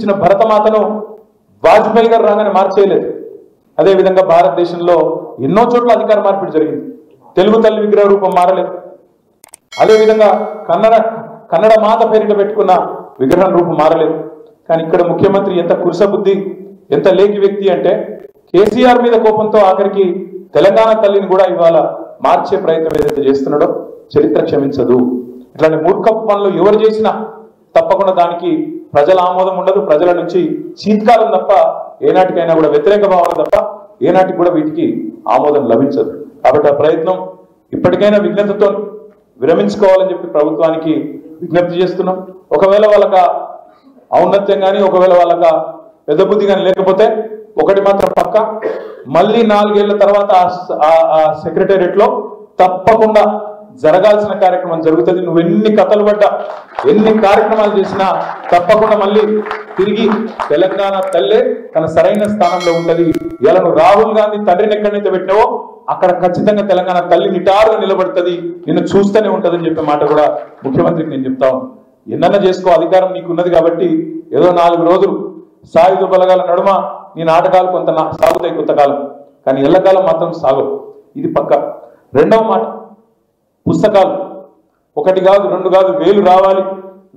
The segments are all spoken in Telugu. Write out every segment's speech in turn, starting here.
సృష్టించిన భరతమాతను వాజ్పేయి గారు రాగానే మార్చేయలేదు. అదేవిధంగా భారతదేశంలో ఎన్నో చోట్ల అధికార మార్పిడి జరిగింది. తెలుగు తల్లి విగ్రహ రూపం మారలేదు. అదేవిధంగా కన్నడ మాత పేరిట పెట్టుకున్న విగ్రహం రూపం మారలేదు. కానీ ఇక్కడ ముఖ్యమంత్రి ఎంత కురుసబుద్ధి, ఎంత లేఖి వ్యక్తి అంటే కేసీఆర్ మీద కోపంతో ఆఖరికి తెలంగాణ తల్లిని కూడా ఇవాళ మార్చే ప్రయత్నం ఏదైతే చేస్తున్నాడో చరిత్ర క్షమించదు. ఇట్లాంటి మూర్ఖపు పనులు ఎవరు చేసినా తప్పకుండా దానికి ప్రజల ఆమోదం ఉండదు. ప్రజల నుంచి చీత్కారం తప్ప ఏనాటికైనా కూడా వ్యతిరేక భావన తప్ప ఏనాటికి కూడా వీటికి ఆమోదం లభించదు. కాబట్టి ఆ ప్రయత్నం ఇప్పటికైనా విజ్ఞతతో విరమించుకోవాలని చెప్పి ప్రభుత్వానికి విజ్ఞప్తి చేస్తున్నాం. ఒకవేళ వాళ్ళకి ఔన్నత్యం కానీ ఒకవేళ వాళ్ళకి పెద్ద బుద్ధి కానీ లేకపోతే ఒకటి మాత్రం పక్క, మళ్ళీ 4 ఏళ్ల తర్వాత ఆ సెక్రటేరియట్ లో తప్పకుండా జరగాల్సిన కార్యక్రమం జరుగుతుంది. నువ్వు ఎన్ని కథలు పడ్డా ఎన్ని కార్యక్రమాలు చేసినా తప్పకుండా మళ్ళీ తిరిగి తెలంగాణ తల్లే తన సరైన స్థానంలో ఉంటది. ఇలా నువ్వు రాహుల్ గాంధీ తండ్రిని ఎక్కడైతే పెట్టావో అక్కడ ఖచ్చితంగా తెలంగాణ తల్లి నిటారుగా నిలబడుతుంది, నిన్ను చూస్తూనే ఉంటదని చెప్పే మాట కూడా ముఖ్యమంత్రికి నేను చెప్తా ఉన్నాను. ఎన్నన్నా చేసుకో, అధికారం నీకు ఉన్నది కాబట్టి ఏదో 4 రోజులు సాయుధ బలగాల నడుమ నీ నాటకాలు కొంత సాగుతాయి కొంతకాలం, కానీ ఎల్లకాలం మాత్రం సాగవు. ఇది పక్క. రెండవ మాట, పుస్తకాలు 1 కాదు 2 కాదు 1000 రావాలి,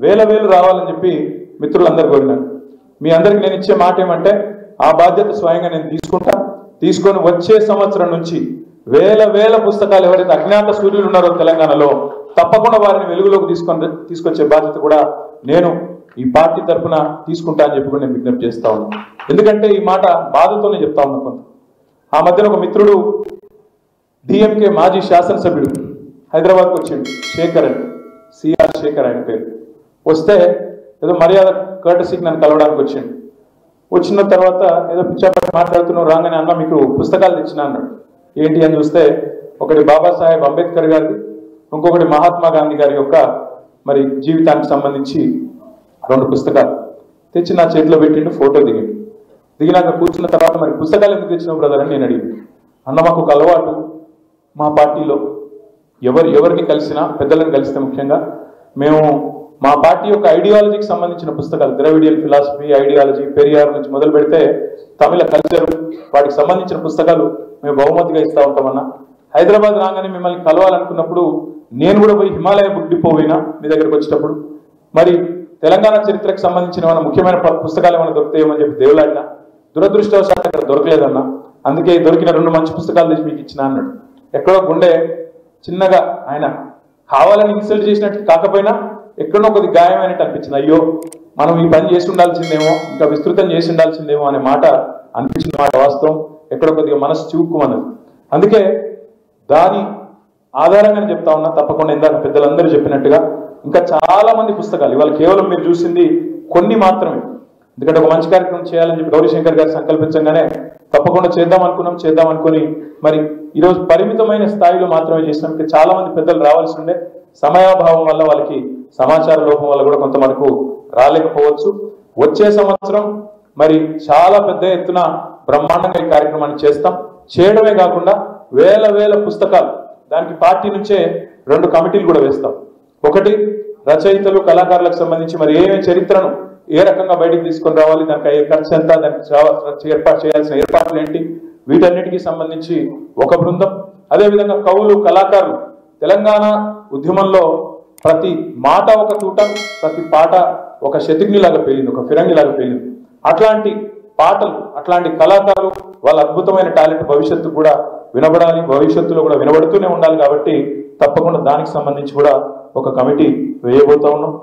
వేల రావాలని చెప్పి మిత్రులందరూ కోరినారు. మీ అందరికి నేను ఇచ్చే మాట ఏమంటే ఆ బాధ్యత స్వయంగా నేను తీసుకొని వచ్చే సంవత్సరం నుంచి వేల పుస్తకాలు ఎవరైతే అజ్ఞాత సూర్యులు ఉన్నారో తెలంగాణలో తప్పకుండా వారిని వెలుగులోకి తీసుకొచ్చే బాధ్యత కూడా నేను ఈ పార్టీ తరఫున తీసుకుంటా అని చెప్పి నేను విజ్ఞప్తి చేస్తా ఉన్నాను. ఎందుకంటే ఈ మాట బాధతోనే చెప్తా ఉన్నాను. కొంత ఆ మధ్యన ఒక మిత్రుడు డిఎంకే మాజీ శాసనసభ్యుడు హైదరాబాద్కి వచ్చిండు, శేఖర్ అని, సిఆర్ శేఖర్ ఆయన పేరు. వస్తే ఏదో మర్యాద కర్టసీకి నన్ను కలవడానికి వచ్చిండు. వచ్చిన తర్వాత ఏదో పిచ్చాపట్టి మాట్లాడుతున్నావు, రాగానే అన్న మీకు పుస్తకాలు తెచ్చిన అన్నాడు. ఏంటి అని చూస్తే ఒకటి బాబాసాహెబ్ అంబేద్కర్ గారిది, ఇంకొకటి మహాత్మా గాంధీ గారి యొక్క మరి జీవితానికి సంబంధించి 2 పుస్తకాలు తెచ్చి నా చేతిలో పెట్టిండు. ఫోటో దిగినాక కూర్చున్న తర్వాత మరి పుస్తకాలు ఎందుకు తెచ్చినావు బ్రదర్ అని నేను అడిగింది. అన్న మాకు ఒక అలవాటు, మా పార్టీలో ఎవరిని కలిసినా పెద్దలను కలిస్తే ముఖ్యంగా మేము మా పార్టీ యొక్క ఐడియాలజీకి సంబంధించిన పుస్తకాలు, ద్రవిడియన్ ఫిలాసఫీ, ఐడియాలజీ, పెరియార్ నుంచి మొదలు పెడితే తమిళ కల్చర్, వాటికి సంబంధించిన పుస్తకాలు మేము బహుమతిగా ఇస్తూ ఉంటామన్నా. హైదరాబాద్ రాగానే మిమ్మల్ని కలవాలనుకున్నప్పుడు నేను కూడా పోయి హిమాలయ బుక్ డిపో పోయినా మీ దగ్గరకు వచ్చేటప్పుడు, మరి తెలంగాణ చరిత్రకు సంబంధించిన ఏమైనా ముఖ్యమైన పుస్తకాలు ఏమైనా దొరుకుతాయేమని చెప్పి దేవులాడినా. దురదృష్టవశాత్తు అక్కడ దొరకలేదన్నా. అందుకే దొరికిన 2 మంచి పుస్తకాలు తెచ్చి మీకు ఇచ్చిన అన్నాడు. ఎక్కడో గుండె చిన్నగా ఆయన కావాలని ఇన్సల్ట్ చేసినట్టు కాకపోయినా ఎక్కడో కొద్ది గాయమైనట్టు అనిపించింది. అయ్యో మనం ఈ పని చేసి ఉండాల్సిందేమో, ఇంకా విస్తృతం చేసి ఉండాల్సిందేమో అనే మాట అనిపించిన మాట వాస్తవం. ఎక్కడో కొద్దిగా మనసు చివుక్కుమన్నది. అందుకే దాని ఆధారంగానే చెప్తా ఉన్నా. తప్పకుండా ఇందాక పెద్దలందరూ చెప్పినట్టుగా ఇంకా చాలా మంది పుస్తకాలు, ఇవాళ కేవలం మీరు చూసింది కొన్ని మాత్రమే. ఎందుకంటే ఒక మంచి కార్యక్రమం చేయాలని చెప్పి గౌరీశంకర్ గారు సంకల్పించగానే తప్పకుండా చేద్దాం అనుకుని మరి ఈరోజు పరిమితమైన స్థాయిలో మాత్రమే చేసినాం. ఇంకా చాలా మంది పెద్దలు రావాల్సి ఉండే, సమయాభావం వల్ల వాళ్ళకి సమాచార లోపం వల్ల కూడా కొంత మనకు రాలేకపోవచ్చు. వచ్చే సంవత్సరం మరి చాలా పెద్ద ఎత్తున బ్రహ్మాండంగా ఈ కార్యక్రమాన్ని చేస్తాం. చేయడమే కాకుండా వేల పుస్తకాలు, దానికి పార్టీ నుంచే 2 కమిటీలు కూడా వేస్తాం. ఒకటి రచయితలు కళాకారులకు సంబంధించి మరి చరిత్రను ఏ రకంగా బయటికి తీసుకొని రావాలి, దానికి అయ్యే ఖర్చు ఎంత, దానికి ఏర్పాటు చేయాల్సిన ఏర్పాట్లు ఏంటి, వీటన్నిటికీ సంబంధించి ఒక బృందం. అదేవిధంగా కవులు, కళాకారులు, తెలంగాణ ఉద్యమంలో ప్రతి మాట ఒక తూట, ప్రతి పాట ఒక శతజ్ఞిలాగా పేలింది, ఒక ఫిరంగిలాగా పేలింది. అట్లాంటి పాటలు, అట్లాంటి కళాకారులు, వాళ్ళ అద్భుతమైన టాలెంట్ భవిష్యత్తు కూడా వినబడాలి, భవిష్యత్తులో కూడా వినబడుతూనే ఉండాలి. కాబట్టి తప్పకుండా దానికి సంబంధించి కూడా ఒక కమిటీ వేయబోతా ఉన్నాం.